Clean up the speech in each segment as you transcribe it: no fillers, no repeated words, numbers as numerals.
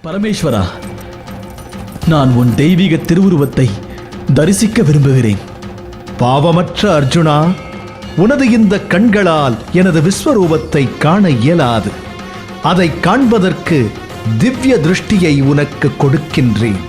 பரமேஸ்வரா, நான் உன் தெய்வீக திருவுருவத்தை தரிசிக்க விரும்புகிறேன். பாவமற்ற அர்ஜுனா, உனது இந்த கண்களால் எனது விஸ்வரூபத்தை காண இயலாது. அதை காண்பதற்கு திவ்ய திருஷ்டியை உனக்கு கொடுக்கின்றேன்.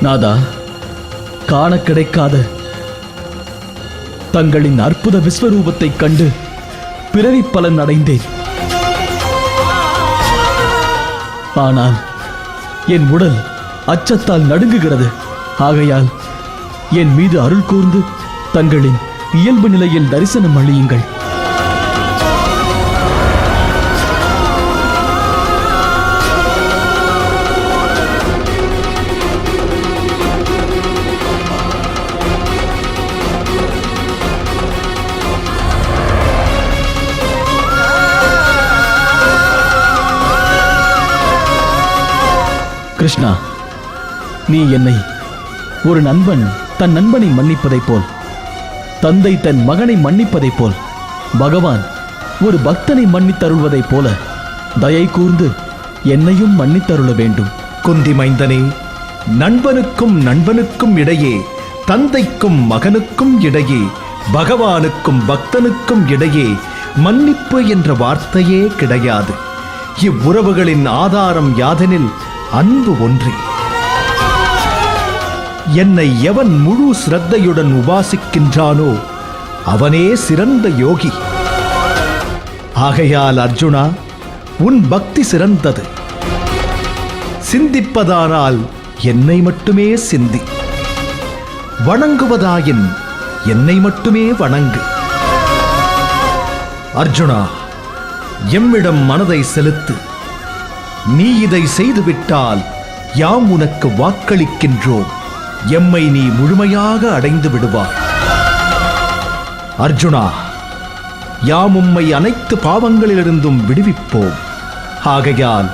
நாதா, காண கிடைக்காத தங்களின் அற்புத விஸ்வரூபத்தை கண்டு பிறவி பலன் அடைந்தேன். ஆனால் என் உடல் அச்சத்தால் நடுங்குகிறது. ஆகையால் என் மீது அருள் கூர்ந்து தங்களின் இயல்பு நிலையில் தரிசனம் அளியுங்கள். கிருஷ்ணா, நீ என்னை ஒரு நண்பன் தன் நண்பனை மன்னிப்பதைப் போல், தந்தை தன் மகனை மன்னிப்பதைப் போல், பகவான் ஒரு பக்தனை மன்னித்தருள்வதைப் போல தயை கூர்ந்து என்னையும் மன்னித்தருள வேண்டும். குந்தி மைந்தனே, நண்பனுக்கும் நண்பனுக்கும் இடையே, தந்தைக்கும் மகனுக்கும் இடையே, பகவானுக்கும் பக்தனுக்கும் இடையே மன்னிப்பு என்ற வார்த்தையே கிடையாது. இவ்வுறவுகளின் ஆதாரம் யாதெனில் அன்பு ஒன்றே. என்னை எவன் முழு சிரத்தையுடன் உபாசிக்கின்றானோ அவனே சிறந்த யோகி. ஆகையால் அர்ஜுனா, உன் பக்தி சிறந்தது. சிந்திப்பதானால் என்னை மட்டுமே சிந்தி, வணங்குவதாயின் என்னை மட்டுமே வணங்கு. அர்ஜுனா, எம்மிடம் மனதை செலுத்து. நீ இதை செய்துவிட்டால் யாம் உனக்கு வாக்களிக்கின்றோம், எம்மை நீ முழுமையாக அடைந்து விடுவாய். அர்ஜுனா, யாம் உம்மை அனைத்து பாவங்களிலிருந்தும் விடுவிப்போம். ஆகையால்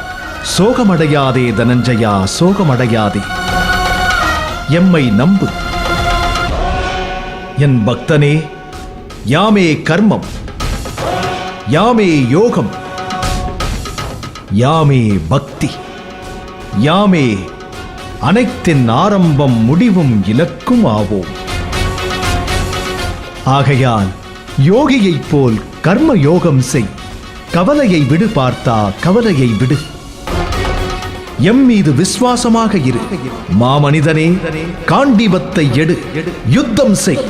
சோகமடையாதே தனஞ்சயா, சோகமடையாதே. எம்மை நம்பு. என் பக்தனே, யாமே கர்மம், யாமே யோகம், யாமே பக்தி, யாமே அனைத்தின் ஆரம்பம் முடிவும் இலக்கும் ஆவோம். ஆகையால் யோகியைப் போல் கர்ம யோகம் செய். கவலையை விடு பார்த்தா, கவலையை விடு. எம் மீது விசுவாசமாக இரு. மாமனிதனே, காண்டீபத்தை எடு, யுத்தம் செய்.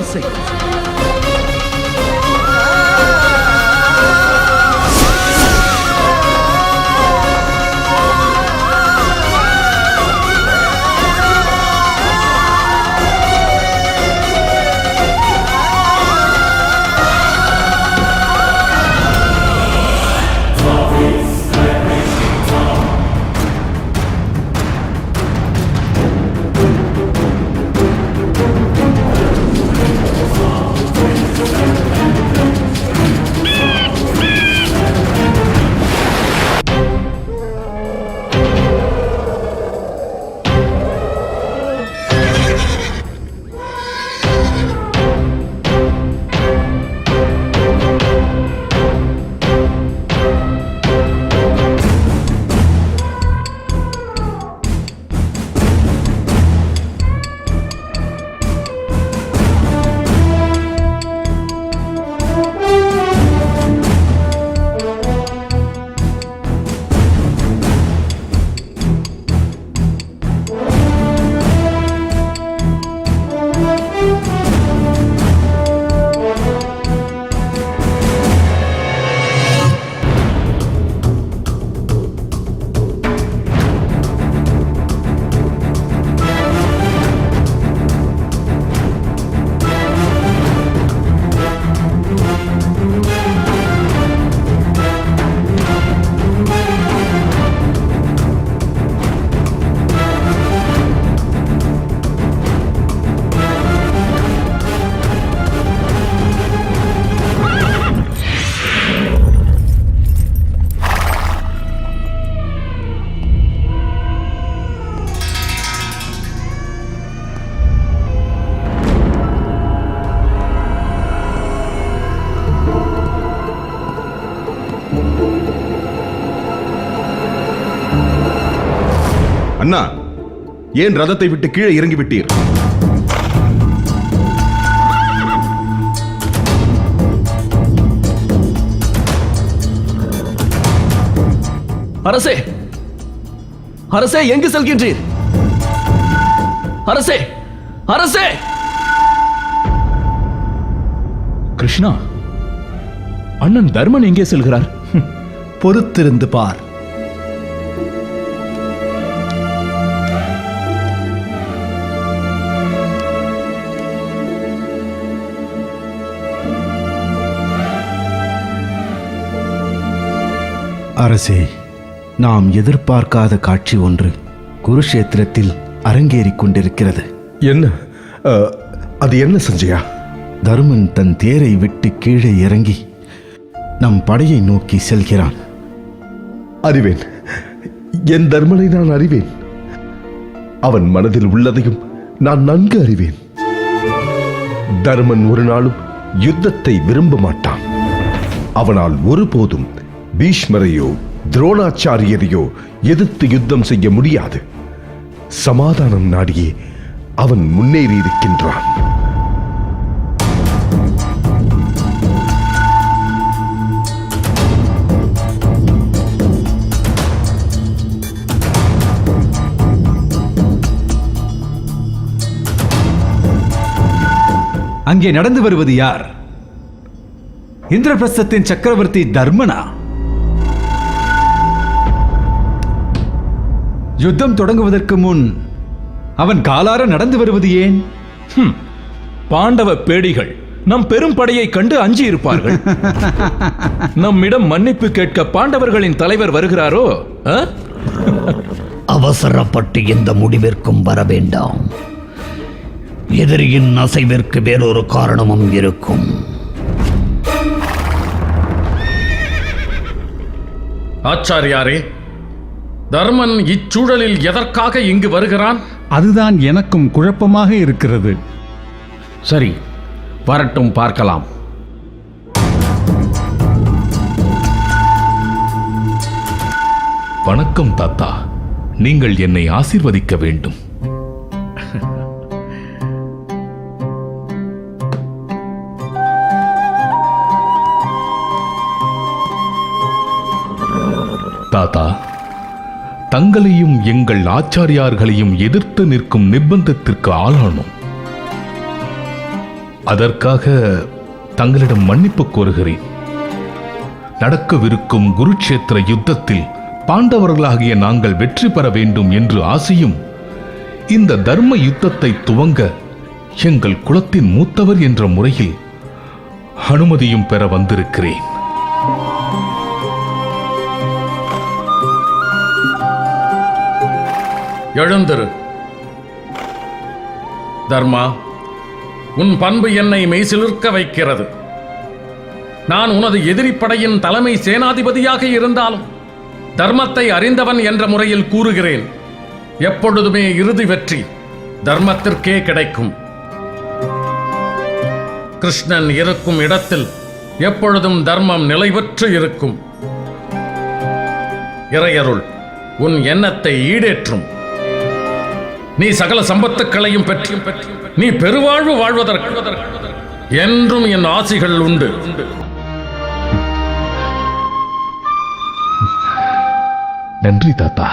அண்ணா, ஏன் ரதத்தை விட்டு கீழே இறங்கிவிட்டீர்? அரசே, அரசே, எங்கு செல்கின்றீர்? அரசே, அரசே! கிருஷ்ணா, அண்ணன் தர்மன் எங்கே செல்கிறார்? பொறுத்திருந்து பார். அரசே, நாம் எதிர்பார்க்காத காட்சி ஒன்று குருஷேத்திரத்தில் அரங்கேறிக் கொண்டிருக்கிறது. என்ன? அது என்ன சஞ்சயா? தருமன் தன் தேரை விட்டு கீழே இறங்கி நம் படையை நோக்கி செல்கிறான். அறிவேன், என் தர்மனை நான் அறிவேன். அவன் மனதில் உள்ளதையும் நான் நன்கு அறிவேன். தர்மன் ஒரு நாளும் யுத்தத்தை விரும்ப மாட்டான். அவனால் ஒருபோதும் பீஷ்மரையோ துரோணாச்சாரியரையோ எதிர்த்து யுத்தம் செய்ய முடியாது. சமாதானம் நாடியே அவன் முன்னேறி இருக்கின்றான். அங்கே நடந்து வருவது யார்? இந்திரபிரஸ்தத்தின் சக்கரவர்த்தி தர்மனா? யுத்தம் தொடங்குவதற்கு முன் அவன் காலார நடந்து வருவது ஏன்? பாண்டவ பேடிகள் நம் பெரும் படையை கண்டு அஞ்சி இருப்பார்கள். நம்மிடம் மன்னிப்பு கேட்க பாண்டவர்களின் தலைவர் வருகிறாரோ? அவசரப்பட்டு எந்த முடிவிற்கும் வர வேண்டாம். எதிரியின் அசைவிற்கு வேறொரு காரணமும் இருக்கும். ஆச்சாரியாரே, தர்மன் இச்சூழலில் எதற்காக இங்கு வருகிறான்? அதுதான் எனக்கும் குழப்பமாக இருக்கிறது. சரி, வரட்டும், பார்க்கலாம். வணக்கம் தாத்தா, நீங்கள் என்னை ஆசீர்வதிக்க வேண்டும். தாத்தா, தங்களையும் எங்கள் ஆச்சாரியார்களையும் எதிர்த்து நிற்கும் நிர்பந்தத்திற்கு ஆளானோம். அதற்காக தங்களிடம் மன்னிப்பு கோருகிறேன். நடக்கவிருக்கும் குருட்சேத்திர யுத்தத்தில் பாண்டவர்களாகிய நாங்கள் வெற்றி பெற வேண்டும் என்று ஆசையும், இந்த தர்ம யுத்தத்தை துவங்க எங்கள் குலத்தின் மூத்தவர் என்ற முறையில் அனுமதியும் பெற வந்திருக்கிறேன். எழுந்திரு. தர்மா, உன் பண்பு என்னை மெய்சிலிர்க்க வைக்கிறது. நான் உனது எதிரிப்படையின் தலைமை சேனாதிபதியாக இருந்தாலும் தர்மத்தை அறிந்தவன் என்ற முறையில் கூறுகிறேன். எப்பொழுதுமே இறுதி வெற்றி தர்மத்திற்கே கிடைக்கும். கிருஷ்ணன் இருக்கும் இடத்தில் எப்பொழுதும் தர்மம் நிலைபெற்று இருக்கும். இறையருள் உன் எண்ணத்தை ஈடேற்றும். நீ சகல சம்பத்துக்களையும் பெற்று நீ பெருவாழ்வு வாழ்வதற்கு என்றும் என் ஆசிகள் உண்டு. நன்றி தாத்தா.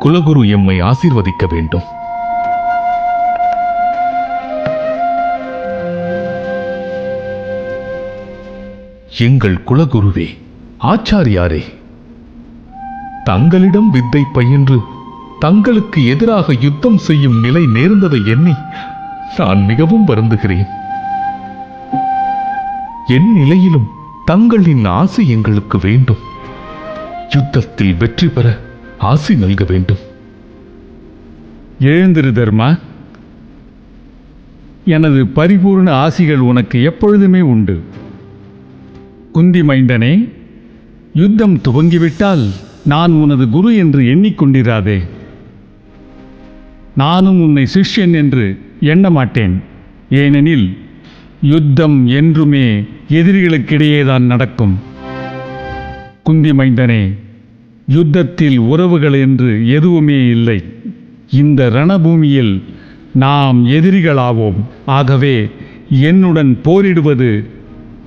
குலகுரு எம்மை ஆசீர்வதிக்க வேண்டும். எங்கள் குலகுருவே, ஆச்சாரியாரே, தங்களிடம் வித்தை பயின்று தங்களுக்கு எதிராக யுத்தம் செய்யும் நிலை நேர்ந்ததை எண்ணி நான் மிகவும் வருந்துகிறேன். என் நிலையிலும் தங்களின் ஆசி எங்களுக்கு வேண்டும். யுத்தத்தில் வெற்றி பெற ஆசி நல்க வேண்டும். எழுந்திரு தர்மா. எனது பரிபூர்ண ஆசிகள் உனக்கு எப்பொழுதுமே உண்டு. குந்தி மைந்தனே, யுத்தம் துவங்கிவிட்டால் நான் உனது குரு என்று எண்ணிக்கொண்டிராதே. நானும் உன்னை சிஷ்யன் என்று எண்ண மாட்டேன். ஏனெனில் யுத்தம் என்றுமே எதிரிகளுக்கிடையேதான் நடக்கும். குந்தி மைந்தனே, யுத்தத்தில் உறவுகள் என்று எதுவுமே இல்லை. இந்த ரணபூமியில் நாம் எதிரிகளாவோம். ஆகவே என்னுடன் போரிடுவது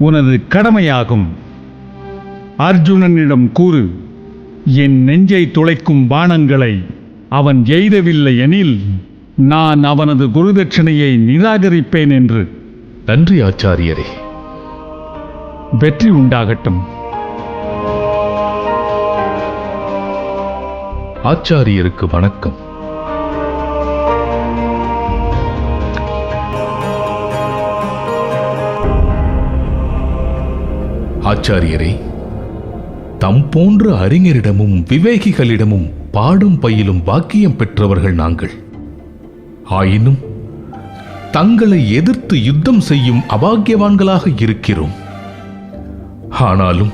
உனது கடமையாகும். அர்ஜுனனிடம் கூறு, என் நெஞ்சை துளைக்கும் பாணங்களை அவன் எய்தவில்லை எனில் நான் அவனது குருதட்சணையை நிராகரிப்பேன் என்று. நன்றி ஆச்சாரியரே. வெற்றி உண்டாகட்டும். ஆச்சாரியருக்கு வணக்கம். ஆச்சாரியரே, தம் போன்ற அறிஞரிடமும் விவேகிகளிடமும் பாடம் பயிலும் பாக்கியம் பெற்றவர்கள் நாங்கள். ஆயினும் தங்களை எதிர்த்து யுத்தம் செய்யும் அபாக்கியவான்களாக இருக்கிறோம். ஆனாலும்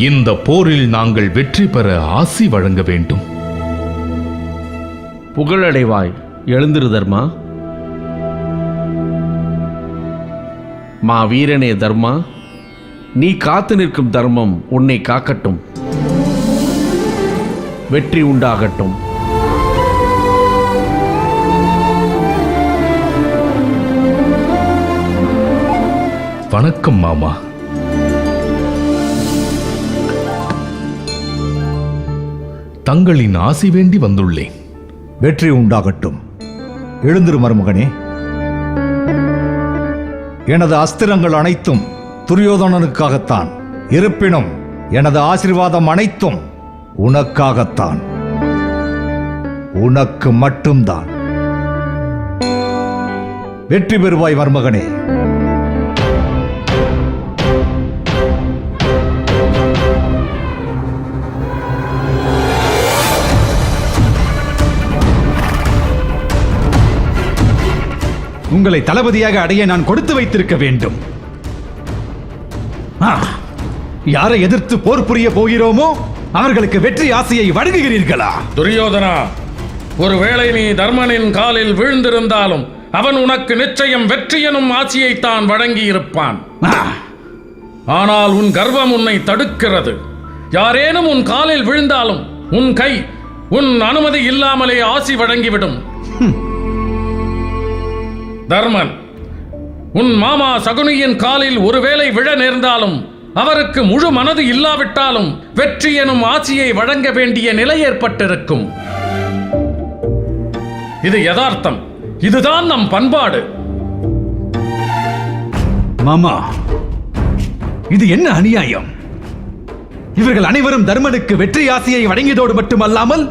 இந்த போரில் நாங்கள் வெற்றி பெற ஆசி வழங்க வேண்டும். புகழடைவாய், எழுந்திரு தர்மா. மா வீரனே தர்மா, நீ காத்து நிற்கும் தர்மம் உன்னை காக்கட்டும். வெற்றி உண்டாகட்டும். வணக்கம் மாமா. தங்களின் ஆசி வேண்டி வந்துள்ளேன். வெற்றி உண்டாகட்டும். எழுந்திரு மருமகனே. எனது அஸ்திரங்கள் அனைத்தும் துரியோதனனுக்காகத்தான். இருப்பினும் எனது ஆசீர்வாதம் அனைத்தும் உனக்காகத்தான். உனக்கு மட்டும்தான். வெற்றி பெறுவாய் மருமகனே. உங்களை தளபதியாக அடைய நான் கொடுத்து வைத்திருக்க வேண்டும். யாரை எதிர்த்து போர் புரிய போகிறோமோ அவர்களுக்கு வெற்றி ஆசையை வழங்குகிறீர்களா? துரியோதனா, ஒருவேளை நீ தர்மனின் காலில் வீழ்ந்திருந்தாலும் அவன் உனக்கு நிச்சயம் வெற்றி எனும் ஆசையைத்தான் வழங்கி இருப்பான். ஆனால் உன் கர்வம் உன்னை தடுக்கிறது. யாரேனும் உன் காலில் விழுந்தாலும் உன் கை உன் அனுமதி இல்லாமலே ஆசி வழங்கிவிடும். தர்மன், உன் மாமா சகுனியின் காலில் ஒருவேளை விழ நேர்ந்தாலும் அவருக்கு முழு மனது இல்லாவிட்டாலும் வெற்றி எனும் ஆட்சியை வழங்க வேண்டிய நிலை ஏற்பட்டிருக்கும். இது யதார்த்தம். இதுதான் நம் பண்பாடு. மாமா, இது என்ன அநியாயம்? இவர்கள் அனைவரும் தர்மனுக்கு வெற்றி ஆசையை வழங்கியதோடு மட்டுமல்லாமல்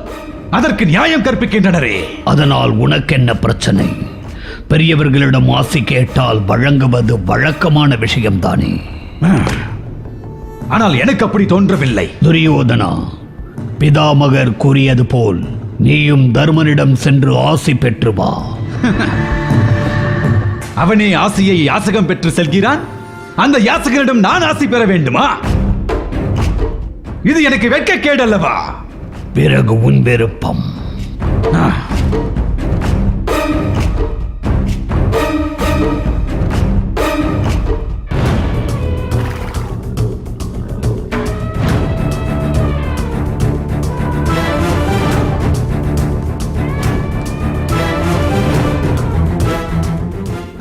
அதற்கு நியாயம் கற்பிக்கின்றனரே. அதனால் உனக்கென்ன பிரச்சனை? பெரியவர்களிடம் ஆசி கேட்டால் வழங்குவது வழக்கமான விஷயம்தானே. ஆனால் எனக்கு அப்படி தோன்றவில்லை. துரியோதனா, பிதாமகர் கூறியது போல் நீயும் தர்மனிடம் சென்று ஆசி பெற்று வா. அவனே ஆசியை யாசகம் பெற்று செல்கிறான். அந்த யாசகனிடம் நான் ஆசி பெற வேண்டுமா? இது எனக்கு வெட்கக்கேடு அல்லவா? பிறகு உன் விருப்பம்.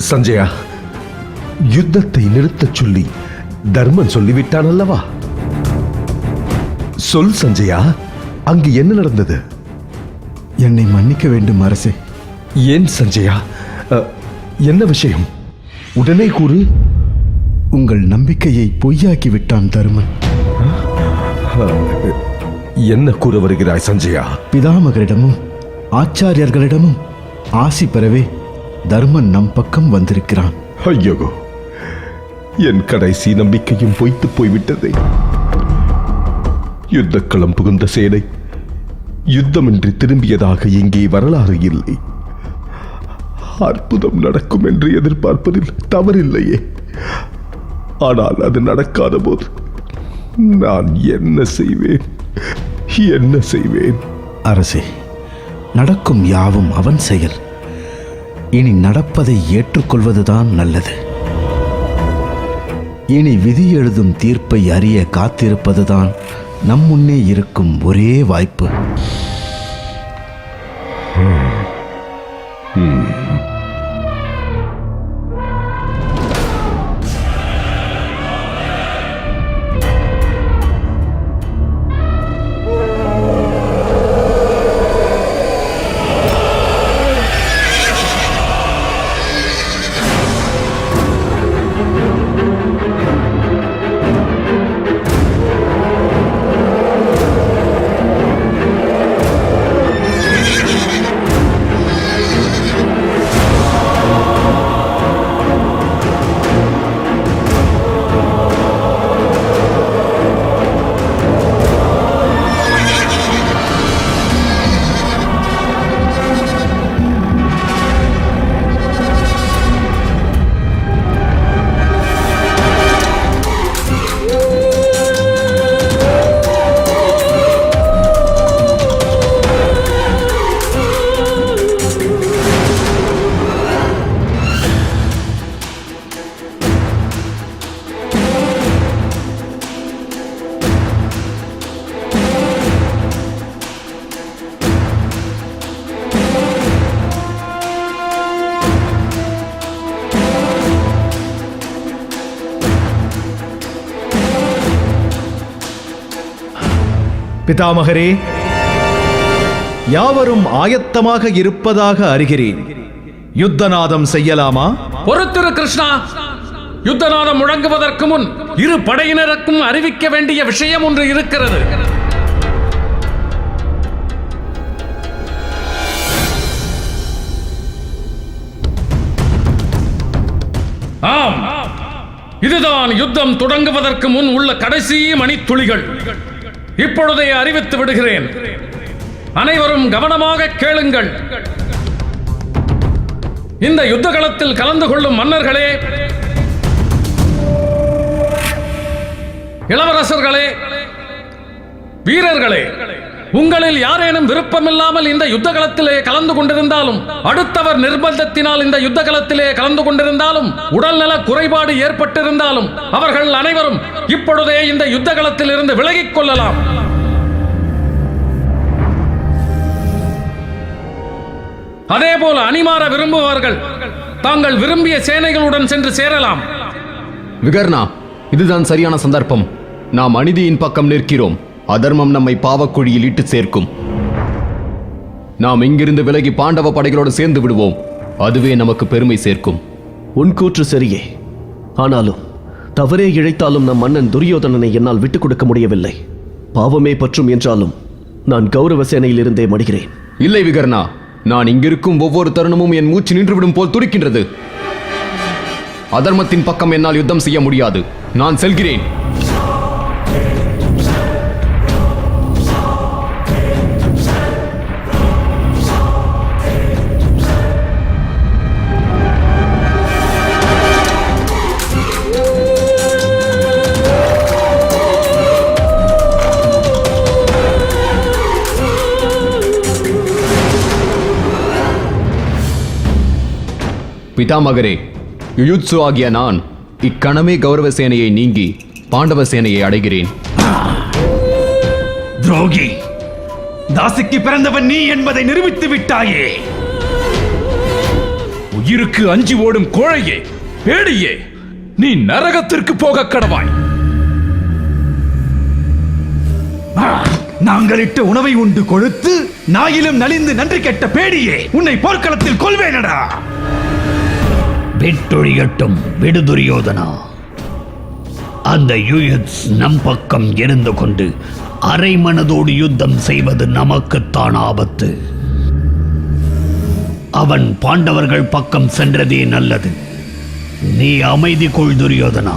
சஞ்சயா, யுத்தத்தை நிறுத்தச் சொல்லி தர்மன் சொல்லிவிட்டான் அல்லவா? சொல் சஞ்சயா, அங்கு என்ன நடந்தது? என்னை மன்னிக்க வேண்டும் அரசே. ஏன் சஞ்சயா? என்ன விஷயம்? உடனே கூறு. உங்கள் நம்பிக்கையை பொய்யாக்கி விட்டான் தருமன். என்ன கூற வருகிறாய் சஞ்சயா? பிதாமகரிடமும் ஆச்சாரியர்களிடமும் ஆசி பெறவே தர்மன் நம் பக்கம் வந்திருக்கிறான். ஐயோ, என் கடைசி நம்பிக்கையும் பொய்த்து போய்விட்டதே. யுத்தக்களம் புகுந்த சேனை யுத்தமின்றி திரும்பியதாக இங்கே வரலாறு இல்லை. அற்புதம் நடக்கும் என்று எதிர்பார்ப்பதில் தவறில்லையே. ஆனால் அது நடக்காத போது நான் என்ன செய்வேன்? என்ன செய்வேன்? அரசே, நடக்கும் யாவும் அவன் செயல். இனி நடப்பதை ஏற்றுக்கொள்வதுதான் நல்லது. இனி விதி எழுதும் தீர்ப்பை அறிய காத்திருப்பதுதான் நம் முன்னே இருக்கும் ஒரே வாய்ப்பு. பிதாமகரே, யாவரும் ஆயத்தமாக இருப்பதாக அறிகிறேன். யுத்தநாதம் செய்யலாமா? பொறுத்திரு கிருஷ்ணா. யுத்தநாதம் முழங்குவதற்கு முன் இரு படையினருக்கும் அறிவிக்க வேண்டிய விஷயம் ஒன்று இருக்கிறது. ஆம், இதுதான் யுத்தம் தொடங்குவதற்கு முன் உள்ள கடைசி மணித்துளிகள். இப்பொழுதே அறிவித்து விடுகிறேன். அனைவரும் கவனமாக கேளுங்கள். இந்த யுத்த களத்தில் கலந்து கொள்ளும் மன்னர்களே, இளவரசர்களே, வீரர்களே, உங்களில் யாரேனும் விருப்பமில்லாமல் இந்த யுத்த களத்திலே கலந்து கொண்டிருந்தாலும், அடுத்தவர் நிர்பந்தத்தினால் இந்த யுத்த களத்திலே கலந்து கொண்டிருந்தாலும், உடல்நல குறைபாடு ஏற்பட்டிருந்தாலும் அவர்கள் அனைவரும் இப்பொழுதே இந்த யுத்த களத்தில் இருந்து விலகிக் கொள்ளலாம். அதேபோல அணிமாற விரும்புபவர்கள் தாங்கள் விரும்பிய சேனைகளுடன் சென்று சேரலாம். விகர்ணா, இதுதான் சரியான சந்தர்ப்பம். நாம் அநீதியின் பக்கம் நிற்கிறோம். அதர்மம் நம்மை பாவக்குழியில் இட்டு சேர்க்கும். நாம் இங்கிருந்து விலகி பாண்டவ படைகளோடு சேர்ந்து விடுவோம். அதுவே நமக்கு பெருமை சேர்க்கும். உன் கூற்று சரியே. ஆனாலும் தவறே இழைத்தாலும் நம் மன்னன் துரியோதனனை என்னால் விட்டுக் கொடுக்க முடியவில்லை. பாவமே பற்றும் என்றாலும் நான் கௌரவ சேனையில் இருந்தே மடிகிறேன். இல்லை விகர்ணா, நான் இங்கிருக்கும் ஒவ்வொரு தருணமும் என் மூச்சு நின்றுவிடும் போல் துடிக்கின்றது. அதர்மத்தின் பக்கம் என்னால் யுத்தம் செய்ய முடியாது. நான் செல்கிறேன். பிதாமகரே, யுயுத்சு ஆகிய நான் இக்கணமே கௌரவ சேனையை நீங்கி பாண்டவ சேனையை அடைகிறேன். துரோகி, தாசிக்கு பிறந்தவன் நீ என்பதை நிரூபித்து விட்டாயே. உயிருக்கு அஞ்சி ஓடும் கோழையே, பேடியே, நீ நரகத்திற்கு போக கடவாய். நாங்கள் இட்ட உணவை உண்டு கொழுத்து நாயிலும் நலிந்து நன்றி கெட்ட பேடியே, உன்னை போர்க்களத்தில் கொல்வேனடா. விட்டொழியட்டும் விடு துரியோதனா. அந்த யுயுத்ஸ் நம் பக்கம் இருந்து கொண்டு அரை மனதோடு யுத்தம் செய்வது நமக்குத்தான் ஆபத்து. அவன் பாண்டவர்கள் பக்கம் சென்றதே நல்லது. நீ அமைதி கொள் துரியோதனா.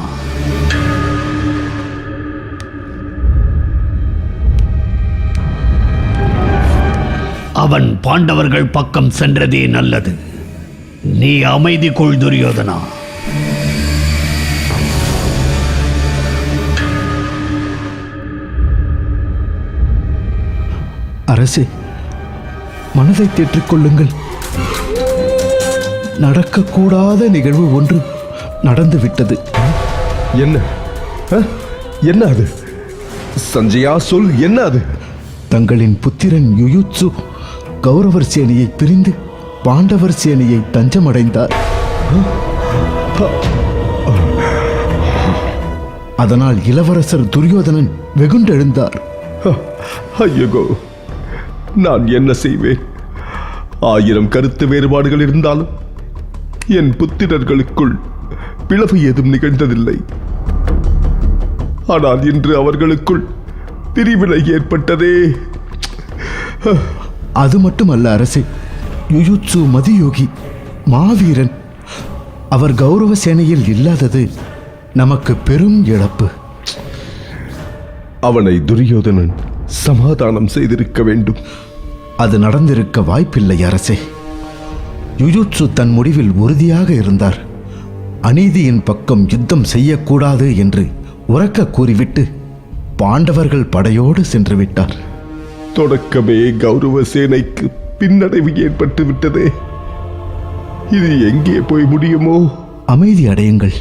அவன் பாண்டவர்கள் பக்கம் சென்றதே நல்லது. நீ அமைதி கொள் துரியோதனா. அரசே, மனதை தேற்றிக் கொள்ளுங்கள். நடக்கக்கூடாத நிகழ்வு ஒன்று நடந்துவிட்டது. என்ன என்ன அது? சஞ்சயா, சொல், என்ன அது? தங்களின் புத்திரன் யுயுத்சு கௌரவர் சேனையை பிரிந்து பாண்டவர் சேனையை தஞ்சமடைந்தார். அதனால் இளவரசர் துரியோதனன் வெகுண்டெழுந்தார். ஐயோ, நான் என்ன செய்வேன்? 1000 கருத்து வேறுபாடுகள் இருந்தாலும் என் புத்திரர்களுக்குள் பிளவு ஏதும் நிகழ்ந்ததில்லை. ஆனால் இன்று அவர்களுக்குள் பிரிவினை ஏற்பட்டதே. அது மட்டுமல்ல அரசே, யுயுத்சு மதியோகி மாவீரன். அவர் கௌரவ சேனையில் இல்லாதது நமக்கு பெரும் இழப்பு. அவனை துரியோதனன் சமாதானம் செய்திருக்க வேண்டும். அது நடந்திருக்க வாய்ப்பில்லை அரசே. யுயுத்சு தன் முடிவில் உறுதியாக இருந்தார். அநீதியின் பக்கம் யுத்தம் செய்யக்கூடாது என்று உரக்க கூறிவிட்டு பாண்டவர்கள் படையோடு சென்று விட்டார். தொடக்கமே கௌரவ சேனைக்கு பின்னடைவு ஏற்பட்டு விட்டதே. இது எங்கே போய் முடியுமோ? அமைதி அடையுங்கள்.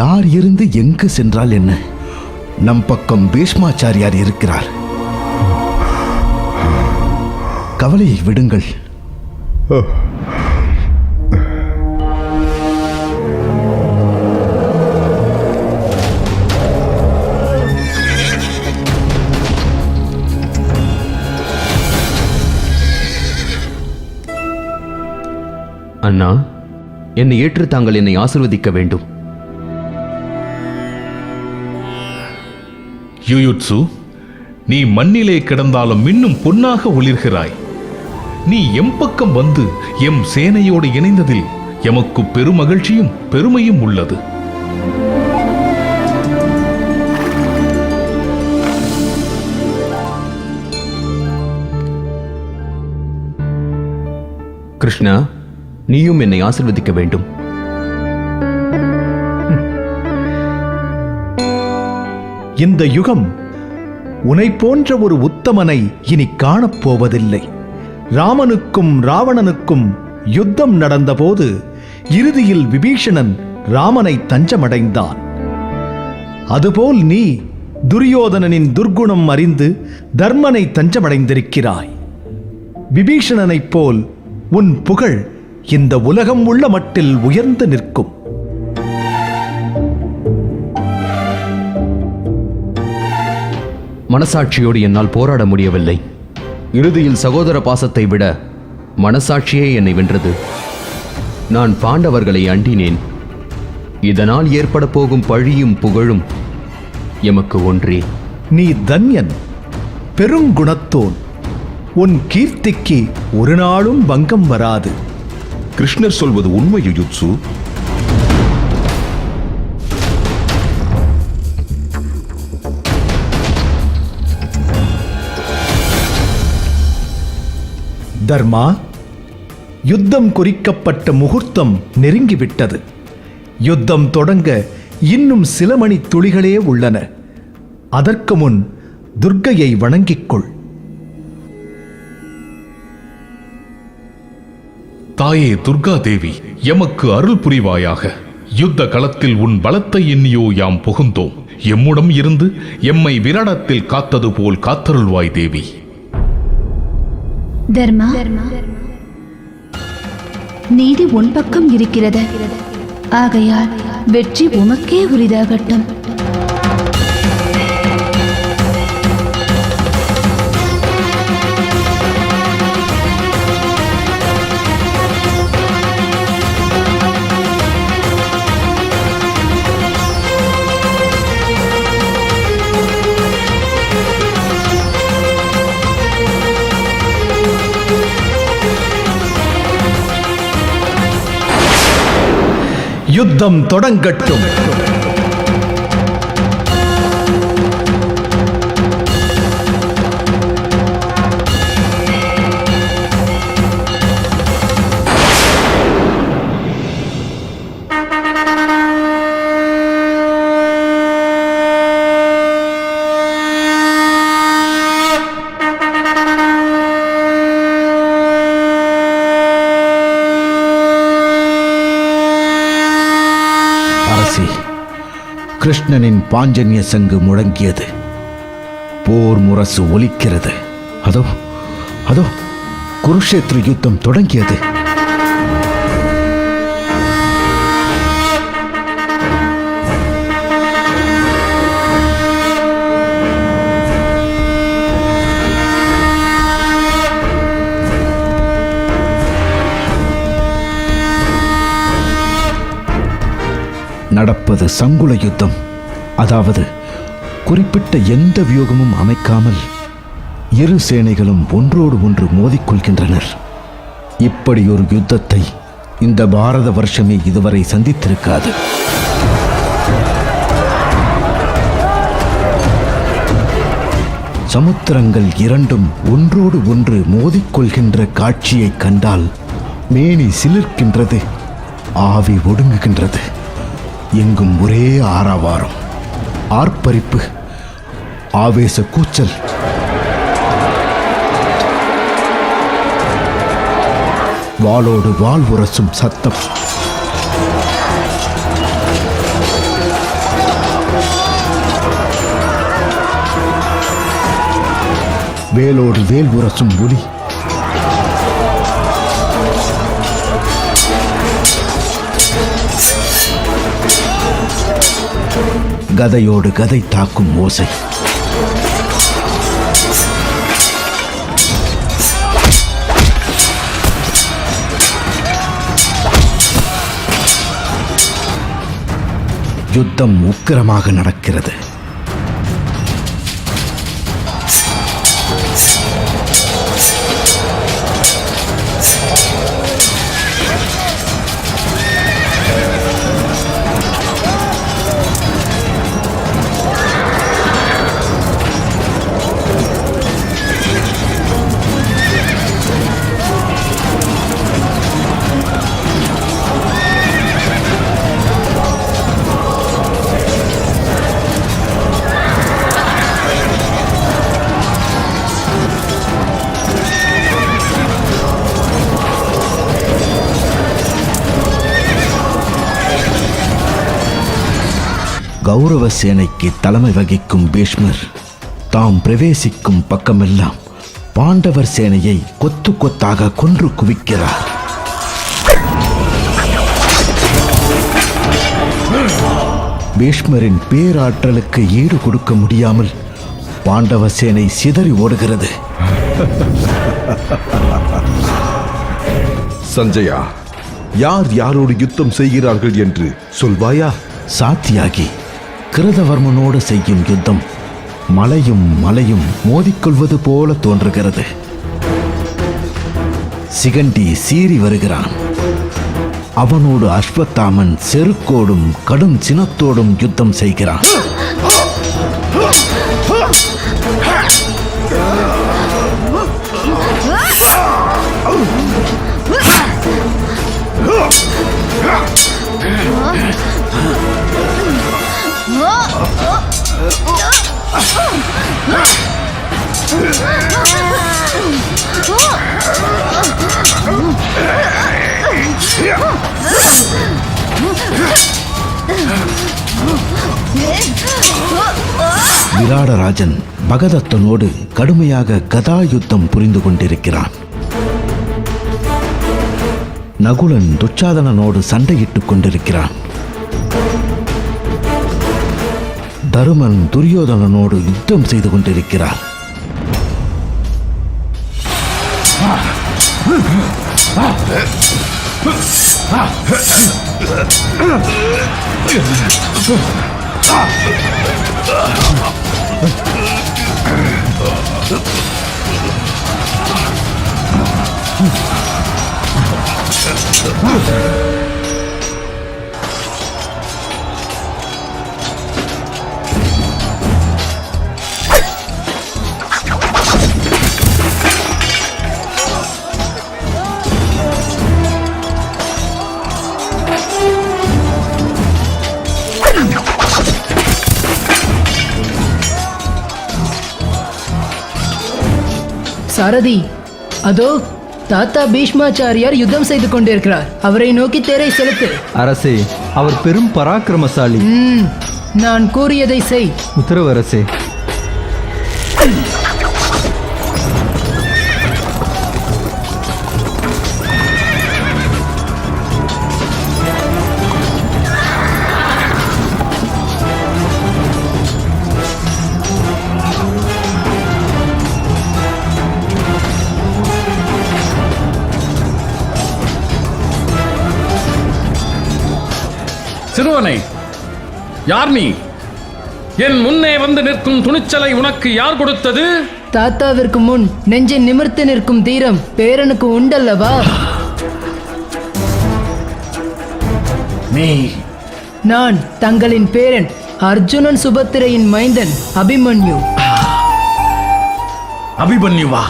யார் இருந்து எங்கு சென்றால் என்ன? நம் பக்கம் பீஷ்மாச்சாரியார் இருக்கிறார். கவலையை விடுங்கள். அண்ணா, என்னை ஏற்று தாங்கள் என்னை ஆசிர்வதிக்க வேண்டும். யுயுட்சு, நீ மண்ணிலே கிடந்தாலும் இன்னும் பொன்னாக ஒளிர்கிறாய். நீ எம் பக்கம் வந்து எம் சேனையோடு இணைந்ததில் எமக்கு பெருமகிழ்ச்சியும் பெருமையும் உள்ளது. கிருஷ்ணா, நீயும் என்னை ஆசிர்வதிக்க வேண்டும். இந்த யுகம் உனை போன்ற ஒரு உத்தமனை இனி காணப்போவதில்லை. ராமனுக்கும் ராவணனுக்கும் யுத்தம் நடந்தபோது இறுதியில் விபீஷணன் ராமனை தஞ்சமடைந்தான். அதுபோல் நீ துரியோதனனின் துர்குணம் அறிந்து தர்மனை தஞ்சமடைந்திருக்கிறாய். விபீஷணனைப் போல் உன் புகழ் இந்த உலகம் உள்ள மட்டில் உயர்ந்து நிற்கும். மனசாட்சியோடு என்னால் போராட முடியவில்லை. இறுதியில் சகோதர பாசத்தை விட மனசாட்சியே என்னை வென்றது. நான் பாண்டவர்களை அண்டினேன். இதனால் ஏற்பட போகும் பழியும் புகழும் எமக்கு ஒன்றே. நீ தன்யன், பெருங்குணத்தோன். உன் கீர்த்திக்கு ஒரு நாளும் பங்கம் வராது. கிருஷ்ணர் சொல்வது உண்மை யுயுத்சு. தர்மா, யுத்தம் குறிக்கப்பட்ட முகூர்த்தம் நெருங்கிவிட்டது. யுத்தம் தொடங்க இன்னும் சில மணி துளிகளே உள்ளன. அதற்கு முன் துர்க்கையை வணங்கிக் கொள். தாயே துர்கா தேவி, எமக்கு அருள் புரிவாயாக. யுத்த களத்தில் உன் பலத்தை எண்ணியோ யாம் புகுந்தோம். எம்முடம் இருந்து எம்மை விராடத்தில் காத்தது போல் காத்தருள்வாய் தேவி. தர்மா, நீதி உன் பக்கம் இருக்கிறது. ஆகையால் வெற்றி உமக்கே உரிதாகட்டும். யுத்தம் தொடங்கட்டும். அரசி, கிருஷ்ணனின் பாஞ்சன்ய சங்கு முழங்கியது. போர் முரசு ஒலிக்கிறது. அதோ அதோ குருஷேத்திர யுத்தம் தொடங்கியது. நடப்பது சங்குல யுத்தம். அதாவது குறிப்பிட்ட எந்த வியூகமும் அமைக்காமல் இரு சேனைகளும் ஒன்றோடு ஒன்று மோதிக்கொள்கின்றனர். இப்படி ஒரு யுத்தத்தை இந்த பாரத வருஷமே இதுவரை சந்தித்திருக்காது. சமுத்திரங்கள் இரண்டும் ஒன்றோடு ஒன்று மோதிக்கொள்கின்ற காட்சியை கண்டால் மேனி சிலிர்க்கின்றது, ஆவி ஒடுங்குகின்றது. எங்கும் ஒரே ஆரவாரம், ஆர்ப்பரிப்பு, ஆவேச கூச்சல். வாளோடு வாள் உரசும் சத்தம். வேலோடு வேல் உரசும் ஒலி. கதையோடு கதை தாக்கும் ஓசை. யுத்தம் உக்கிரமாக நடக்கிறது. கௌரவ சேனைக்கு தலைமை வகிக்கும் பீஷ்மர் தாம் பிரவேசிக்கும் பக்கமெல்லாம் பாண்டவர் சேனையை கொத்து கொத்தாக கொன்று குவிக்கிறார். பீஷ்மரின் பேராற்றலுக்கு ஈடு கொடுக்க முடியாமல் பாண்டவ சேனை சிதறி ஓடுகிறது. சஞ்சயா, யார் யாரோடு யுத்தம் செய்கிறார்கள் என்று சொல்வாயா? சாத்தியாகி கிருதவர்மனோடு செய்யும் யுத்தம் மலையும் மலையும் மோதிக்கொள்வது போல தோன்றுகிறது. சிகண்டி சீறி வருகிறான். அவனோடு அஸ்வத்தாமன் செருக்கோடும் கடும் சினத்தோடும் யுத்தம் செய்கிறான். விராடராஜன் பகதத்தனோடு கடுமையாக கதா யுத்தம் புரிந்து கொண்டிருக்கிறான். நகுலன் துச்சாதனனோடு சண்டையிட்டுக் கொண்டிருக்கிறான். தருமன் துரியோதனனோடு யுத்தம் செய்து கொண்டிருக்கிறார். சாரதி, அதோ தாத்தா பீஷ்மாச்சாரியார் யுத்தம் செய்து கொண்டிருக்கிறார். அவரை நோக்கி தேரை செலுத்து. அரசே, அவர் பெரும் பராக்கிரமசாலி. நான் கூறியதை செய். உத்தரவு அரசே. சிறுவனை, யார் நீ? என் முன்னே வந்து நிற்கும் துணிச்சலை உனக்கு யார் கொடுத்தது? தாத்தாவிற்கு முன் நெஞ்சை நிமிர்த்து நிற்கும் தீரம் பேரனுக்கு உண்டல்லவா? நீ? நான் தங்களின் பேரன் அர்ஜுனன் சுபத்திரையின் மைந்தன் அபிமன்யு. அபிமன்யுவா?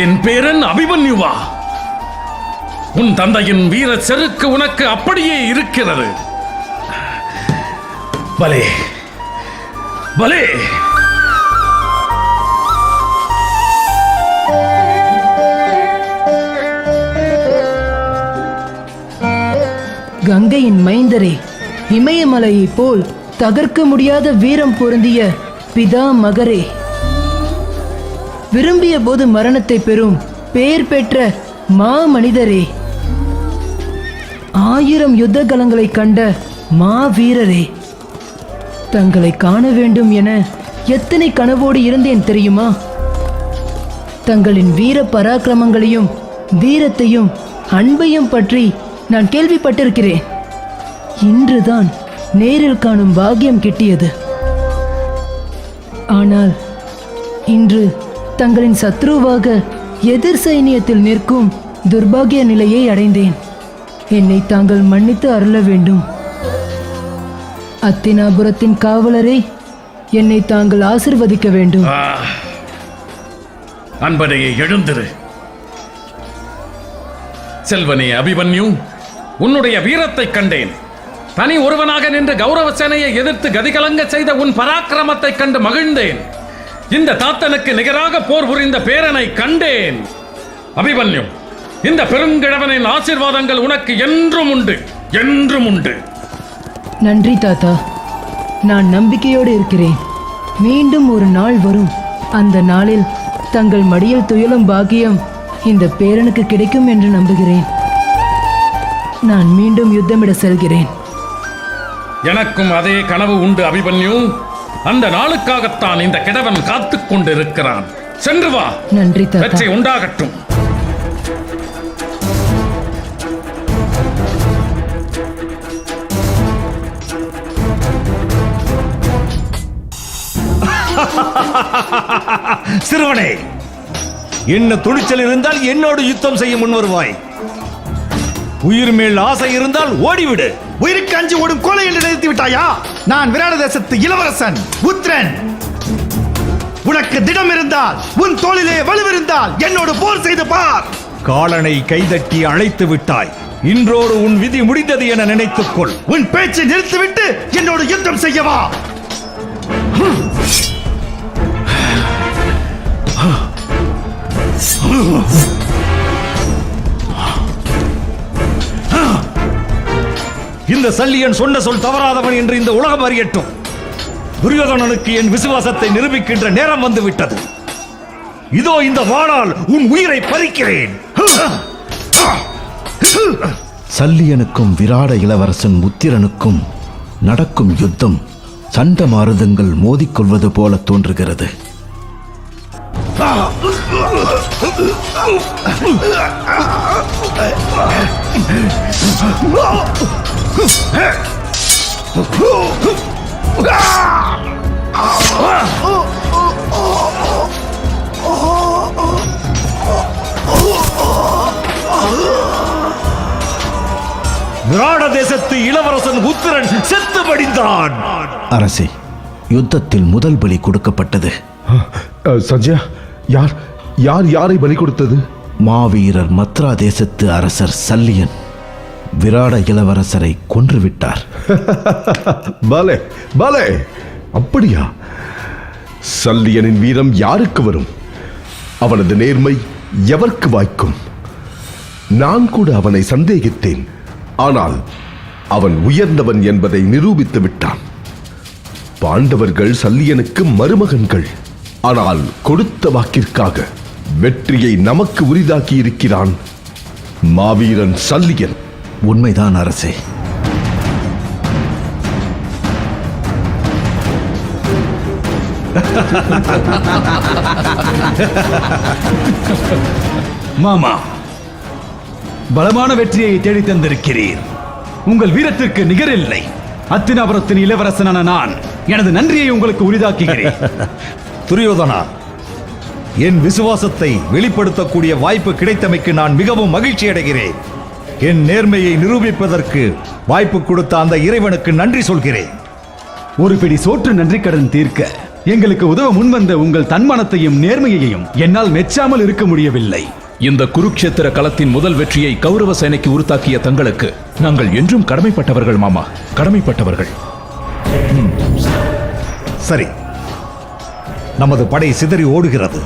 என் பேரன் அபிமன்யுவா? உன் தந்தையின் வீர செருக்கு உனக்கு அப்படியே இருக்கிறது. பலே பலே. கங்கையின் மைந்தரே, இமயமலையைப் போல் தகர்க்க முடியாத வீரம் பொருந்திய பிதா மகரே, விரும்பிய போது மரணத்தை பெறும் பெயர் பெற்ற மாமனிதரே, 1000 யுத்த கலங்களை கண்ட மாவீரரே, தங்களை காண வேண்டும் என எத்தனை கனவோடு இருந்தேன் தெரியுமா? தங்களின் வீர பராக்கிரமங்களையும் வீரத்தையும் அன்பையும் பற்றி நான் கேள்விப்பட்டிருக்கிறேன். இன்றுதான் நேரில் காணும் பாக்கியம் கிட்டியது. ஆனால் இன்று தங்களின் சத்ருவாக எதிர் சைனியத்தில் நிற்கும் துர்பாகிய நிலையை அடைந்தேன். என்னை தாங்கள் மன்னித்து அருள வேண்டும். அத்தினாபுரத்தின் காவலரை, என்னை தாங்கள் ஆசிர்வதிக்க வேண்டும். அன்பனையே, எழுந்திரு. செல்வனே அபிமன்யு, உன்னுடைய வீரத்தை கண்டேன். தனி ஒருவனாக நின்று கௌரவ சேனையை எதிர்த்து கதிகலங்க செய்த உன் பராக்கிரமத்தை கண்டு மகிழ்ந்தேன். இந்த தாத்தனுக்கு நிகராக போர் புரிந்த பேரனை கண்டேன். அபிமன்யு, இந்த பெருங்கிழவனின் ஆசீர்வாதங்கள் உனக்கு என்றும் உண்டு, என்றும் உண்டு. நன்றி தாத்தா. நான் நம்பிக்கையோடு இருக்கிறேன். மீண்டும் ஒரு நாள் வரும். அந்த நாளில் தங்கள் மடியில் துயிலும் பாக்கியம் இந்த பேரனுக்கு கிடைக்கும் என்று நம்புகிறேன். நான் மீண்டும் யுத்தமிட செல்கிறேன். எனக்கும் அதே கனவு உண்டு அபிமன்யு. அந்த நாளுக்காகத்தான் இந்த கிழவன் காத்துக் கொண்டிருக்கிறான். சென்று வா. நன்றி தாத்தா. வெற்றி உண்டாகட்டும். சிறுவனே, என்ன துணிச்சல் இருந்தால் என்னோடு யுத்தம் செய்ய முன் வருவாய். உயிர் மேல் ஆசை இருந்தால் ஓடிவிடு. உயிருக்கு அஞ்சு ஓடும் கோலை என்று நிறுத்தி விட்டாயா? நான் விராட தேசத்து இளவரசன் உத்ரன். உனக்கு திடம் இருந்தால், உன் தோளிலே வலுவிருந்தால் என்னோடு போர் செய்து பார். காலனை கைதட்டி அழைத்து விட்டாய். இன்றோடு உன் விதி முடிந்தது என நினைத்துக்கொள். உன் பேச்சை நிறுத்திவிட்டு என்னோடு யுத்தம் செய்யவா. இந்த சல்லியன் சொன்ன சொல் தவறாதவன் என்று இந்த உலகம் அறியட்டும். துரியோதனனுக்கு என் விசுவாசத்தை நிரூபிக்கின்ற நேரம் வந்து விட்டது. இதோ இந்த வாளால் உன் உயிரை பறிக்கிறேன். சல்லியனுக்கும் விராட இளவரசன் உத்திரனுக்கும் நடக்கும் யுத்தம் சண்ட மாருதங்கள் மோதிக்கொள்வது போல தோன்றுகிறது. விராட தேசத்து இளவரசன் உத்திரன் செத்து மடிந்தான். அரசே, யுத்தத்தில் முதல் பலி கொடுக்கப்பட்டது. சஞ்சயா, யார் யார் யாரை பலி கொடுத்தது? மாவீரர் மத்ரா தேசத்து அரசர் சல்லியன் விராட இளவரசரை கொன்றுவிட்டார். பலே பலே, அப்படியா? சல்லியனின் வீரம் யாருக்கு வரும்? அவனது நேர்மை எவருக்கு வாய்க்கும்? நான் கூட அவனை சந்தேகித்தேன். ஆனால் அவன் உயர்ந்தவன் என்பதை நிரூபித்து விட்டான். பாண்டவர்கள் சல்லியனுக்கு மருமகன்கள். ஆனால் கொடுத்த வாக்கிற்காக வெற்றியை நமக்கு உரிதாக்கி இருக்கிறான் மாவீரன் சல்லியன். உண்மைதான் அரசே. மாமா, பலமான வெற்றியை தேடி தந்திருக்கிறீர். உங்கள் வீரத்திற்கு நிகரில்லை. அத்தினாபுரத்தின் இளவரசனான நான் எனது நன்றியை உங்களுக்கு உரிதாக்குகிறேன். துரியோதனா, என் விசுவாசத்தை வெளிப்படுத்தக்கூடிய வாய்ப்பு கிடைத்தமைக்கு நான் மிகவும் மகிழ்ச்சி அடைகிறேன். என் நேர்மையை நிரூபிப்பதற்கு வாய்ப்பு கொடுத்த அந்த இறைவனுக்கு நன்றி சொல்கிறேன். ஒரு பிடி சோற்று நன்றி கடன் தீர்க்க எங்களுக்கு உதவ முன்வந்த உங்கள் தன்மானத்தையும் நேர்மையையும் என்னால் மெச்சாமல் இருக்க முடியவில்லை. இந்த குருக்ஷேத்திர களத்தின் முதல் வெற்றியை கௌரவ சேனைக்கு உறுத்தாக்கிய தங்களுக்கு நாங்கள் என்றும் கடமைப்பட்டவர்கள் மாமா, கடமைப்பட்டவர்கள். சரி, நமது படை சிதறி ஓடுகிறது.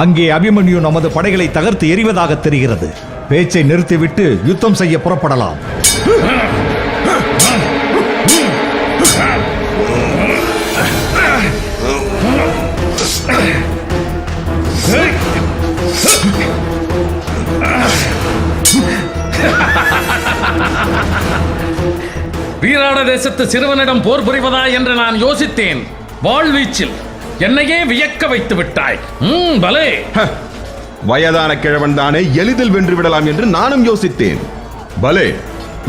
அங்கே அபிமன்யு நமது படைகளை தகர்த்து எறிவதாக தெரிகிறது. பேச்சை நிறுத்திவிட்டு யுத்தம் செய்ய புறப்படலாம். வீராட தேசத்து சிறுவனிடம் போர் புரிவதா என்று நான் யோசித்தேன். வாழ்வீச்சில் என்னையே வியக்க வைத்து விட்டாய். பலே, வயதான கிழவன் தானே, எளிதில் வென்று விடலாம் என்று நானும் யோசித்தேன். பலே,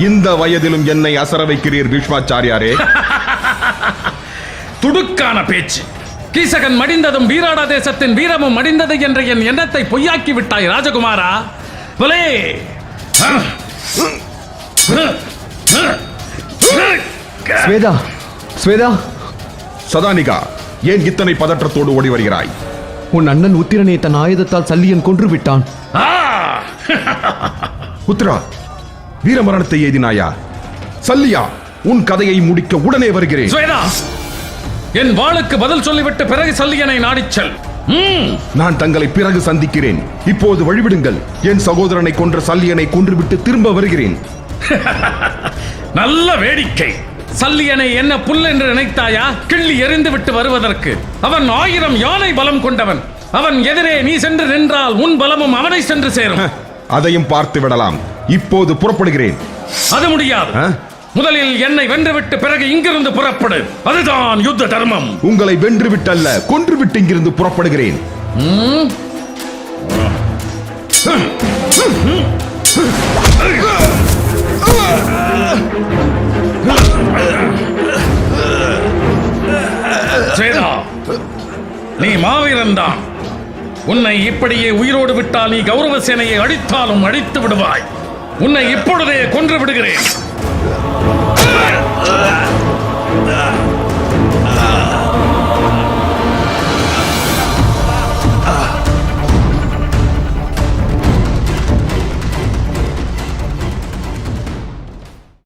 இந்த வயதிலும் என்னை அசர வைக்கிறீர் பீஷ்மாச்சாரியாரே. துடுக்கான பேச்சு. கீசகன் மடிந்ததும் வீராட தேசத்தின் வீரமும் மடிந்தது என்ற என் எண்ணத்தை பொய்யாக்கி விட்டாய் ராஜகுமாரா. பலே, ஸ்வேதா, ஸ்வேதா, சதானிகா, ஏன் இத்தனை பதற்றத்தோடு ஓடி வருகிறாய்? உன் அண்ணன் உத்திரனை தன் ஆயுதத்தால் சல்லியன் கொன்று விட்டான். உத்திரா, வீரமரணத்தை எய்தினாயா? சல்லியா, உன் கதையை முடிக்க உடனே வருகிறேன். ஸ்வேதா, என் வாளுக்கு பதில் சொல்லிவிட்டு பிறகு சல்லியனை நாடிச் செல். நான் தங்களை பிறகு சந்திக்கிறேன். இப்போது வழிவிடுங்கள். என் சகோதரனை கொன்ற சல்லியனை கொன்றுவிட்டு திரும்ப வருகிறேன். நல்ல வேடிக்கை. சல்லியனை என்ன புல் என்று நினைத்தாயா? கிள்ளி எறிந்து விட்டு வருவதற்கு. அவன் 1000 யானை பலம் கொண்டவன். அவன் எதிரே நீ சென்று நின்றால் உன் பலமும் அவனை சென்று சேரும். அதையும் பார்த்து விடலாம். இப்போது புறப்படுகிறேன். அது முடியாது. முதலில் என்னை வென்றுவிட்டு பிறகு இங்கிருந்து புறப்படு. அதுதான் யுத்த தர்மம். உங்களை வென்றுவிட்டல்ல, கொன்றுவிட்டு இங்கிருந்து புறப்படுகிறேன். ஸ்வேதா, நீ மாவீரன் தான். உன்னை இப்படியே உயிரோடு விட்டால் நீ கௌரவ சேனையை அடித்தாலும் அடித்து விடுவாய். உன்னை இப்பொழுதே கொன்று விடுகிறேன்.